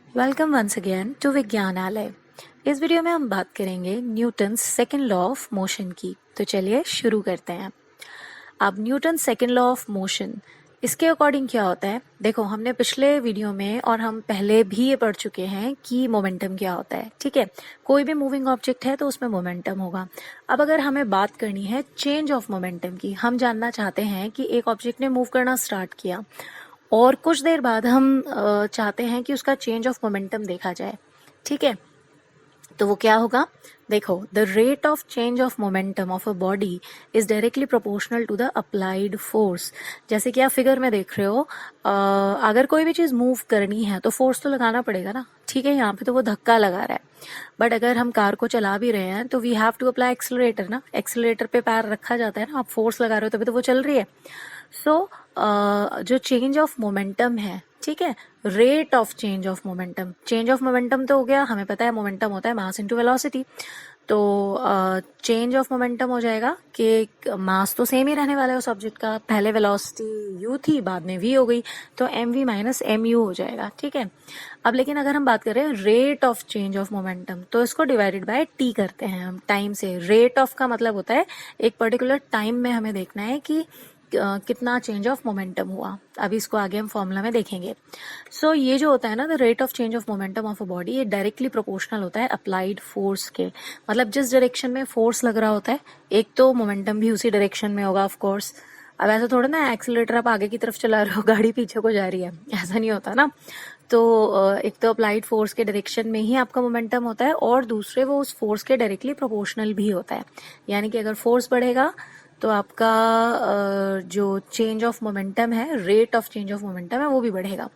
Welcome once again to Vigyanalaya. इस video में हम बात करेंगे Newton's second law of motion की। तो चलिए शुरू करते हैं। अब Newton second law of motion, इसके अकॉर्डिंग क्या होता है, देखो हमने पिछले वीडियो में और हम पहले भी ये पढ़ चुके हैं कि मोमेंटम क्या होता है। ठीक है, कोई भी मूविंग ऑब्जेक्ट है तो उसमें मोमेंटम होगा। अब अगर हमें बात करनी है चेंज ऑफ मोमेंटम की, हम जानना चाहते हैं कि एक ऑब्जेक्ट ने मूव करना स्टार्ट किया और कुछ देर बाद हम चाहते हैं कि उसका चेंज ऑफ मोमेंटम देखा जाए। ठीक है, तो वो क्या होगा, देखो the rate of change of momentum of a body is directly proportional to the applied force. जैसे कि आप फिगर में देख रहे हो, अगर कोई भी चीज मूव करनी है तो फोर्स तो लगाना पड़ेगा ना। ठीक है, यहाँ पे तो वो धक्का लगा रहा है, बट अगर हम कार को चला भी रहे हैं तो we have to apply accelerator ना। एक्सेलरेटर पे पैर रखा जाता है ना, आप फोर्स लगा रहे हो तभी तो वो चल रही है। सो जो चेंज ऑफ मोमेंटम है, ठीक है, rate of change of momentum, change of momentum तो हो गया, हमें पता है मोमेंटम होता है मास इनटू वेलोसिटी। तो चेंज ऑफ मोमेंटम हो जाएगा कि मास तो सेम ही रहने वाला है उस ऑब्जेक्ट का, पहले वेलोसिटी u थी बाद में v हो गई, तो mv माइनस mu हो जाएगा। ठीक है, अब लेकिन अगर हम बात करें rate of change of momentum, तो इसको डिवाइडेड बाय t करते हैं हम टाइम से। रेट ऑफ का मतलब होता है एक पर्टिकुलर टाइम में हमें देखना है कि कितना चेंज ऑफ मोमेंटम हुआ। अभी इसको आगे हम फॉर्मूला में देखेंगे। सो ये जो होता है ना, the rate of change of momentum of a body, ये डायरेक्टली प्रोपोर्शनल होता है अप्लाइड फोर्स के। मतलब जिस डायरेक्शन में फोर्स लग रहा होता है, एक तो मोमेंटम भी उसी डायरेक्शन में होगा ऑफ कोर्स। अब ऐसा थोड़ा ना एक्सीलरेटर आप आगे की तरफ चला रहे हो, गाड़ी पीछे को जा रही है, ऐसा नहीं होता ना। तो एक तो अप्लाइड फोर्स के डायरेक्शन में ही आपका मोमेंटम होता है, और दूसरे वो उस फोर्स के डायरेक्टली प्रोपोर्शनल भी होता है। यानी कि अगर फोर्स बढ़ेगा तो आपका जो चेंज ऑफ मोमेंटम है, rate of change of momentum है, वो भी बढ़ेगा।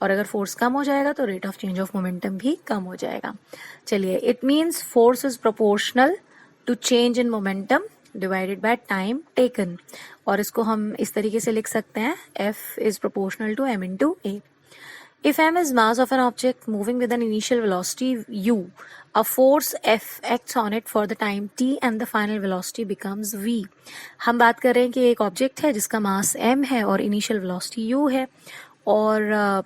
और अगर फोर्स कम हो जाएगा तो rate of change of momentum भी कम हो जाएगा। चलिए, it means force is proportional to change in momentum divided by time taken. और इसको हम इस तरीके से लिख सकते हैं, F is proportional to m into a. If m is mass of an object moving with an initial velocity u, a force F acts on it for the time t and the final velocity becomes v. हम बात कर रहे हैं कि एक object है जिसका मास m है और इनिशियल वेलोसिटी u है, और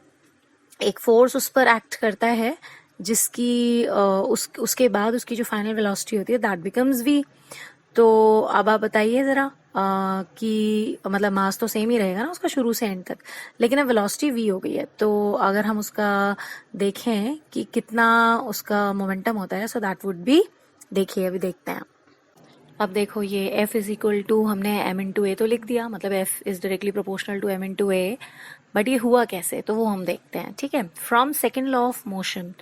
एक फोर्स उस पर एक्ट करता है जिसकी उसके बाद उसकी जो फाइनल वेलोसिटी होती है दैट बिकम्स v। तो अब आप बताइए जरा कि मतलब मास तो सेम ही रहेगा ना उसका शुरू से एंड तक, लेकिन अब वेलोसिटी v हो गई है। तो अगर हम उसका देखें कि कितना उसका मोमेंटम होता है, सो दैट वुड बी, देखिए अभी देखते हैं। अब देखो ये F इज इक्वल टू, हमने m इंटू ए तो लिख दिया, मतलब F is directly proportional to m into a. But ये हुआ कैसे, तो वो हम देखते हैं। ठीक है, from second law of motion,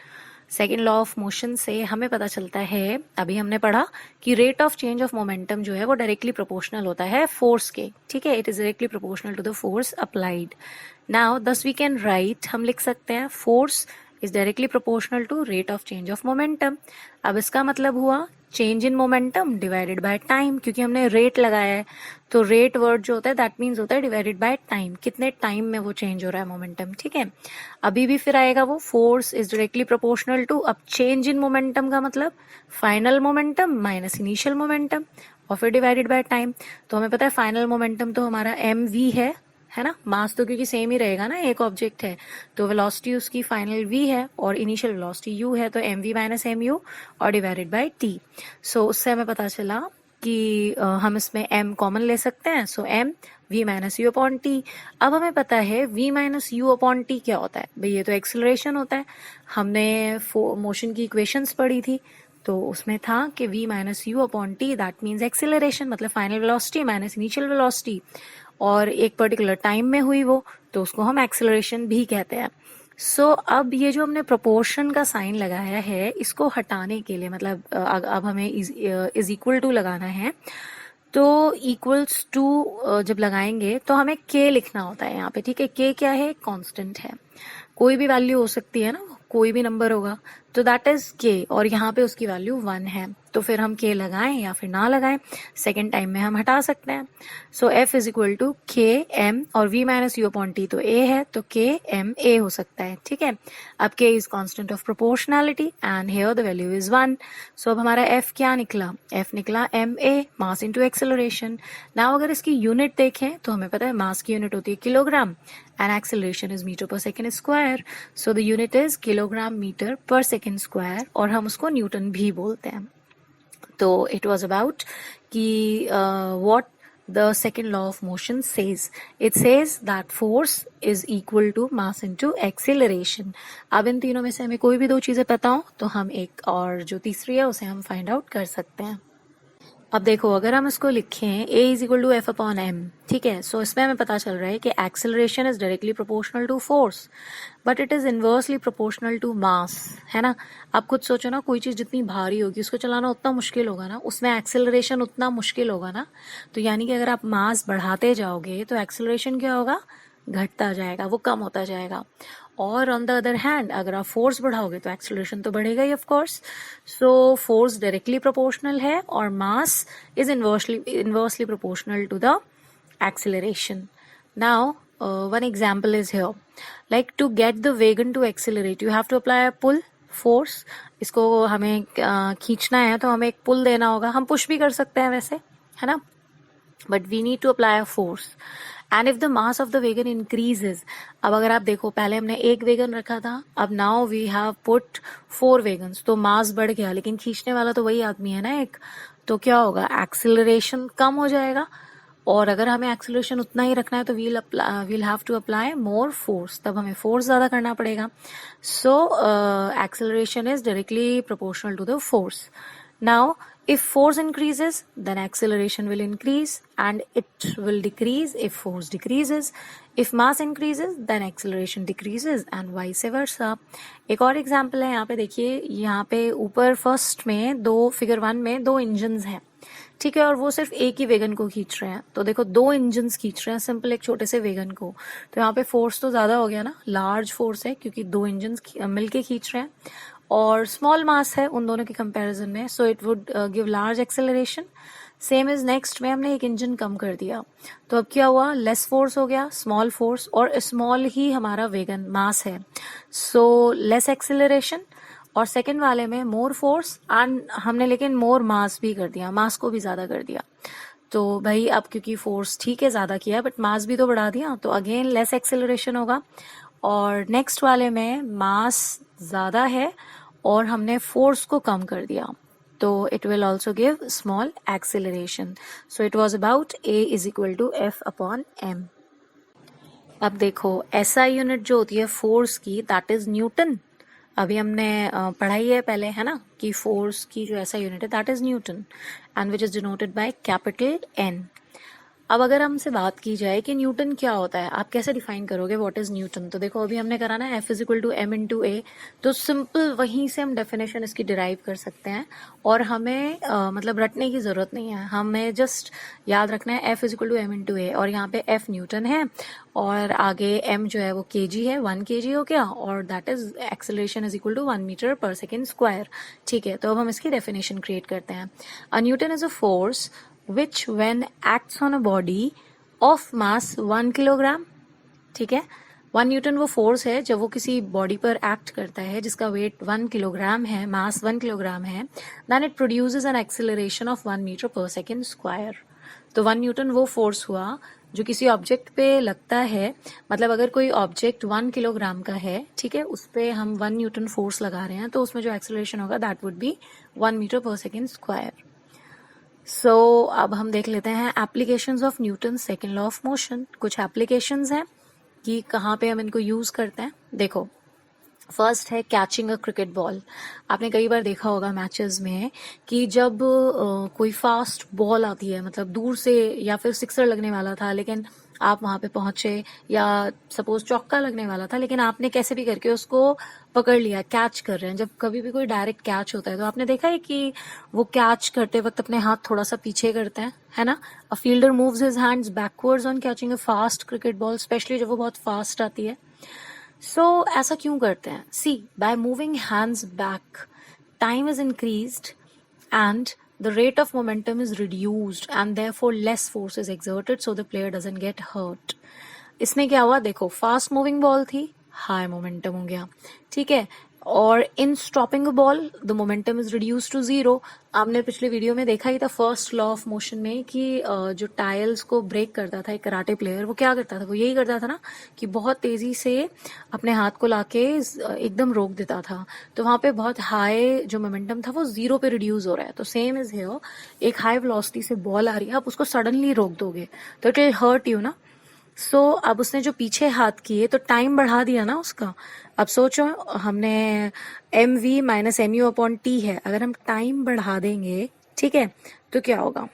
second law of motion से हमें पता चलता है, अभी हमने पढ़ा कि rate of change of momentum जो है वो डायरेक्टली प्रोपोर्शनल होता है फोर्स के। ठीक है, it is directly proportional to the force applied. Now this we can write, हम लिख सकते हैं force is directly proportional to rate of change of momentum. अब इसका मतलब हुआ change in momentum divided by time, क्योंकि हमने रेट लगाया है, तो रेट वर्ड जो होता है दैट मीन्स होता है डिवाइडेड बाय टाइम, कितने टाइम में वो चेंज हो रहा है मोमेंटम। ठीक है, अभी भी फिर आएगा वो force is directly proportional to, अब चेंज इन मोमेंटम का मतलब final momentum minus initial momentum और फिर डिवाइडेड बाय टाइम। तो हमें पता है फाइनल मोमेंटम तो हमारा mv है ना, मास तो क्योंकि सेम ही रहेगा ना, एक ऑब्जेक्ट है तो वेलोसिटी उसकी फाइनल v है और इनिशियल वेलोसिटी u है, तो mv माइनस mu और डिवाइडेड बाय t। सो उससे हमें पता चला कि हम इसमें m कॉमन ले सकते हैं, सो m v minus u upon T. अब हमें पता है v minus u upon T क्या होता है, भाई ये तो एक्सेलरेशन होता है। हमने मोशन की इक्वेशंस पढ़ी थी, तो उसमें था कि v minus u upon t that means acceleration, मतलब final velocity minus initial velocity, और एक पर्टिकुलर टाइम में हुई वो, तो उसको हम एक्सेलरेशन भी कहते हैं। सो अब ये जो हमने प्रोपोर्शन का साइन लगाया है, इसको हटाने के लिए, मतलब अब हमें इज इक्वल टू लगाना है, तो इक्वल्स टू जब लगाएंगे तो हमें k लिखना होता है यहाँ पे। ठीक है, k क्या है, कांस्टेंट है, कोई भी वैल्यू हो सकती है ना, कोई भी नंबर होगा। तो दैट इज के, और यहाँ पे उसकी वैल्यू 1 है, तो फिर हम के लगाएं या फिर ना लगाएं, सेकेंड टाइम में हम हटा सकते हैं। So F is equal to k m, और v minus u upon t तो ए है, तो के एम ए हो सकता है, ठीक है। अब k is constant of proportionality and here the value is 1। So अब हमारा एफ क्या निकला, एफ निकला m a, mass into acceleration. Now अगर इसकी यूनिट देखें तो हमें पता है मास की यूनिट होती है kilogram and acceleration is meter per second square, so the unit is kilogram meter per second square, और हम उसको न्यूटन भी बोलते हैं। तो it was about कि what the second law of motion says. It says that force is equal to mass into acceleration. अब इन तीनों में से हमें कोई भी दो चीजें पता हो तो हम एक और जो तीसरी है उसे हम फाइंड आउट कर सकते हैं। अब देखो अगर हम इसको लिखें a is equal to F upon m, ठीक है, सो इसमें हमें पता चल रहा है कि acceleration is directly proportional to force but it is inversely proportional to mass, है ना। आप खुद सोचो ना, कोई चीज जितनी भारी होगी उसको चलाना उतना मुश्किल होगा ना, उसमें एक्सेलरेशन उतना मुश्किल होगा ना, तो यानी कि अगर आप मास बढ़ाते जाओगे तो एक्सेलरेशन क्या होगा, घटता जाएगा, वो कम होता जाएगा। और ऑन द अदर हैंड अगर आप फोर्स बढ़ाओगे तो एक्सेलरेशन तो बढ़ेगा ही of course. So force directly proportional है और mass is inversely proportional to the acceleration. Now one example is here, like to get the wagon to accelerate you have to apply a pull force। इसको हमें खींचना है तो हमें एक पुल देना होगा, हम पुश भी कर सकते हैं वैसे, है ना, but we need to apply a force and if the mass of the wagon increases। अब अगर आप देखो पहले हमने एक वेगन रखा था, अब now we have put 4 wagons, तो मास बढ़ गया लेकिन खींचने वाला तो वही आदमी है ना एक, तो क्या होगा, एक्सेलरेशन कम हो जाएगा। और अगर हमें एक्सेलरेशन उतना ही रखना है तो we'll have to apply more force, तब हमें फोर्स ज्यादा करना पड़ेगा। So acceleration is directly proportional to the force. Now, if force increases, then acceleration will increase and it will decrease if force decreases. If mass increases, then acceleration decreases and vice versa. एक और example है, यहाँ पे देखिए, यहाँ पे ऊपर first में फिगर 1 में 2 इंजन्स हैं, ठीक है, और वो सिर्फ एक ही वेगन को खींच रहे हैं। तो देखो 2 इंजन्स खींच रहे हैं सिंपल एक छोटे से वेगन को, तो यहाँ पे फोर्स तो ज्यादा हो गया ना, लार्ज फोर्स है क्योंकि 2 इंजन्स मिलके खींच रहे हैं, और स्मॉल मास है उन दोनों के कंपैरिजन में, so it would give large acceleration. Same is next में हमने एक इंजन कम कर दिया, तो अब क्या हुआ, लेस फोर्स हो गया, स्मॉल फोर्स, और स्मॉल ही हमारा वेगन मास है, सो लेस एक्सेलरेशन। और सेकंड वाले में मोर फोर्स एंड हमने लेकिन मोर मास भी कर दिया, मास को भी ज्यादा कर दिया। तो भाई अब क्योंकि फोर्स ठीक है ज्यादा किया है बट मास भी तो बढ़ा दिया, तो अगेन लेस एक्सेलरेशन होगा। और नेक्स्ट वाले में मास ज्यादा है और हमने फोर्स को कम कर दिया, तो it will also give small acceleration. So it was about a is equal to F upon m. अब देखो एसआई यूनिट जो होती है फोर्स की, दैट इज न्यूटन। अभी हमने पढ़ाई है पहले, है ना, कि फोर्स की जो ऐसा यूनिट है that is newton and which is denoted by capital N. अब अगर हमसे बात की जाए कि न्यूटन क्या होता है, आप कैसे डिफाइन करोगे व्हाट इज न्यूटन, तो देखो अभी हमने करा ना F is equal to M into ए, तो सिंपल वहीं से हम डेफिनेशन इसकी डिराइव कर सकते हैं और हमें मतलब रटने की जरूरत नहीं है, हमें जस्ट याद रखना है F is equal to M into A, और यहाँ पे एफ न्यूटन है और आगे एम जो है वो केजी है, 1 kg हो गया, और that is acceleration is equal to 1 metre per second square. ठीक है, तो अब हम इसकी डेफिनेशन क्रिएट करते हैं। A newton is a force which when acts on a body of mass 1 kilogram, ठीक है, 1 न्यूटन वो फोर्स है जब वो किसी बॉडी पर एक्ट करता है जिसका वेट 1 किलोग्राम है, मास 1 किलोग्राम है, then it produces an acceleration of 1 meter per second square। तो 1 न्यूटन वो फोर्स हुआ जो किसी ऑब्जेक्ट पे लगता है, मतलब अगर कोई ऑब्जेक्ट 1 किलोग्राम का है, ठीक है, उस पे हम 1 न्यूटन फोर्स लगा रहे हैं, तो उसमें जो एक्सेलरेशन होगा that would be 1 metre per second square. सो अब हम देख लेते हैं applications of Newton second law of motion. कुछ एप्लीकेशंस हैं कि कहाँ पे हम इनको यूज करते हैं। देखो फर्स्ट है कैचिंग अ क्रिकेट बॉल। आपने कई बार देखा होगा मैचेस में कि जब कोई फास्ट बॉल आती है, मतलब दूर से, या फिर सिक्सर लगने वाला था लेकिन आप वहां पे पहुंचे, या सपोज चौका लगने वाला था लेकिन आपने कैसे भी करके उसको पकड़ लिया, कैच कर रहे हैं। जब कभी भी कोई डायरेक्ट कैच होता है तो आपने देखा है कि वो कैच करते वक्त अपने हाथ थोड़ा सा पीछे करते हैं, है ना। A fielder moves his hands backwards on catching a fast cricket ball, specially जब वो बहुत फास्ट आती है। सो ऐसा क्यों करते हैं? See, by moving hands back, time is increased and the rate of momentum is reduced and therefore less force is exerted so the player doesn't get hurt. इसमें क्या हुआ? देखो, फास्ट मूविंग बॉल थी, हाई मोमेंटम हो गया, ठीक है। और in stopping ball the momentum is reduce to zero. आपने पिछले वीडियो में देखा ही था फर्स्ट लॉ ऑफ मोशन में कि जो टाइल्स को ब्रेक करता था एक कराटे प्लेयर, वो क्या करता था? वो यही करता था ना कि बहुत तेजी से अपने हाथ को लाके एकदम रोक देता था, तो वहां पे बहुत हाई जो मोमेंटम था वो जीरो पे रिड्यूस हो रहा है। तो सेम इज हियर, एक हाई वेलोसिटी से बॉल आ रही है, आप उसको सडनली रोक दोगे तो इट विल हर्ट यू ना। सो अब उसने जो पीछे हाथ किए तो टाइम बढ़ा दिया ना उसका। अब सोचो, हमने mv-mu/t है, अगर हम टाइम बढ़ा देंगे, ठीक है, तो क्या होगा?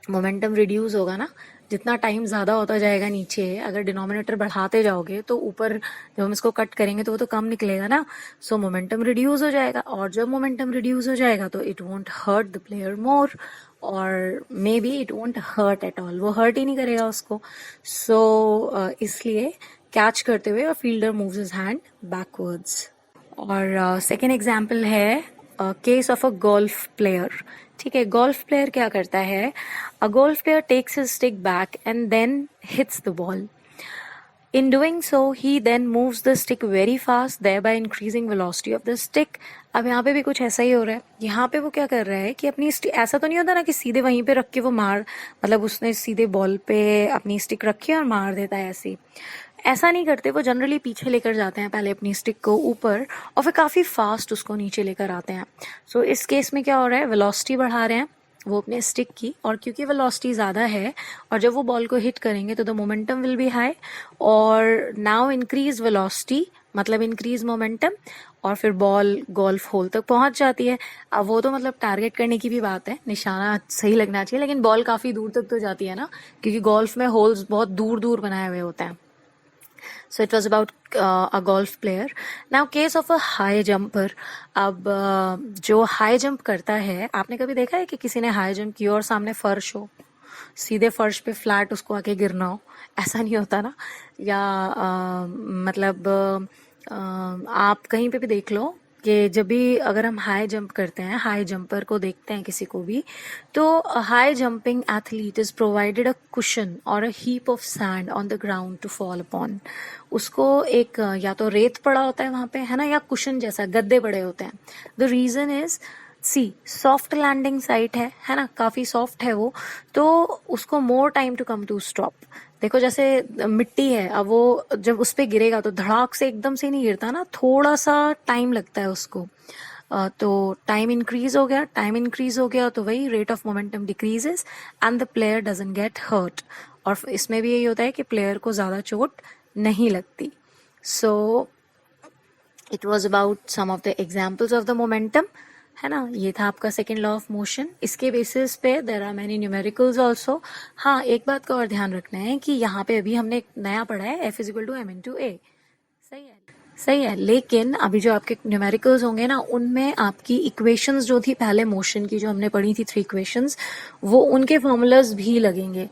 मोमेंटम रिड्यूस होगा ना। जितना टाइम ज्यादा होता जाएगा नीचे, अगर डिनोमिनेटर बढ़ाते जाओगे तो ऊपर जब हम इसको कट करेंगे तो वो तो कम निकलेगा ना। सो मोमेंटम रिड्यूस हो जाएगा, और जब मोमेंटम रिड्यूस हो जाएगा तो it won't hurt the player more, और maybe it won't hurt at all, वो हर्ट ही नहीं करेगा उसको। सो इसलिए कैच करते हुए fielder moves his hand backwards. और सेकेंड एग्जाम्पल है case of a golf player. ठीक है, गोल्फ प्लेयर क्या करता है? A golf player takes his stick back and then hits the ball. In doing so, he then moves the stick very fast, thereby increasing velocity of the stick. अब यहाँ पे भी कुछ ऐसा ही हो रहा है। यहाँ पे वो क्या कर रहा है कि अपनी ऐसा तो नहीं होता ना कि सीधे वहीं पे रख के वो मार, मतलब उसने सीधे बॉल पे अपनी स्टिक रखी और मार देता है ऐसे। ऐसा नहीं करते, वो जनरली पीछे लेकर जाते हैं पहले अपनी स्टिक को ऊपर, और फिर काफी फास्ट उसको नीचे लेकर आते हैं। सो इस केस में क्या हो रहा है? वेलोसिटी बढ़ा रहे हैं वो अपने स्टिक की, और क्योंकि वेलोसिटी ज़्यादा है और जब वो बॉल को हिट करेंगे तो the momentum will be high, और नाउ इंक्रीज वेलोसिटी मतलब इंक्रीज मोमेंटम, और फिर बॉल गोल्फ होल तक पहुंच जाती है। अब वो तो मतलब टारगेट करने की भी बात है, निशाना सही लगना चाहिए, लेकिन बॉल काफ़ी दूर तक तो जाती है ना, क्योंकि गोल्फ में होल्स बहुत दूर दूर बनाए हुए होते हैं। So it was about a golf player. Now case of a high jumper. अब जो हाई जंप करता है, आपने कभी देखा है कि किसी ने हाई जंप किया और सामने फर्श हो, सीधे फर्श पे फ्लैट उसको आके गिरना हो? ऐसा नहीं होता ना। या मतलब आप कहीं पे भी देख लो कि जब भी अगर हम हाई जंप करते हैं, हाई जंपर को देखते हैं किसी को भी, तो high jumping athlete is provided a cushion और a heap of sand on the ground to fall upon. उसको एक या तो रेत पड़ा होता है वहां पे, है ना, या कुशन जैसा गद्दे पड़े होते हैं। The reason is, see, soft landing site है ना, काफी सॉफ्ट है वो, तो उसको more time to come to stop. देखो जैसे मिट्टी है, अब वो जब उस पे गिरेगा तो धड़ाक से एकदम से नहीं गिरता ना, थोड़ा सा टाइम लगता है उसको। तो टाइम इंक्रीज हो गया, टाइम इंक्रीज हो गया तो वही rate of momentum decreases and the player doesn't get hurt. और इसमें भी यही होता है कि प्लेयर को ज्यादा चोट नहीं लगती। So it was about some of the examples of the momentum, है ना। ये था आपका सेकेंड लॉ ऑफ मोशन। इसके बेसिस पे there are many numericals also. हाँ, एक बात का और ध्यान रखना है कि यहाँ पे अभी हमने एक नया पढ़ा है F = m/a। सही है, सही है, लेकिन अभी जो आपके न्यूमेरिकल्स होंगे ना, उनमें आपकी इक्वेशंस जो थी पहले मोशन की जो हमने पढ़ी थी 3 इक्वेशंस, वो उनके फॉर्मूलाज भी लगेंगे।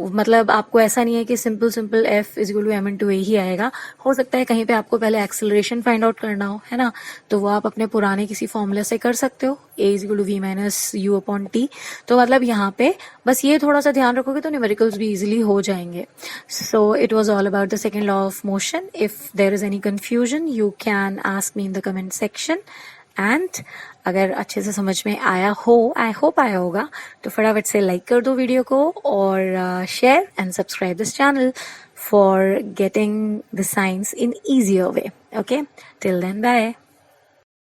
मतलब आपको ऐसा नहीं है कि सिंपल सिंपल F = m/a ही आएगा। हो सकता है कहीं पे आपको पहले एक्सेलरेशन फाइंड आउट करना हो, है ना, तो वो आप अपने पुराने किसी फॉर्मूला से कर सकते हो, a = v - u/t। तो मतलब यहाँ पे बस ये थोड़ा सा ध्यान रखोगे तो न्यूमेरिकल्स भी इजीली हो जाएंगे। So it was all about the second law of motion. If there is any confusion you can ask me in the comment section. And अगर अच्छे से समझ में आया हो, आई होप आया होगा, तो फटाफट से लाइक कर दो वीडियो को, और share and subscribe this channel for getting the science in easier way. Okay, till then, bye.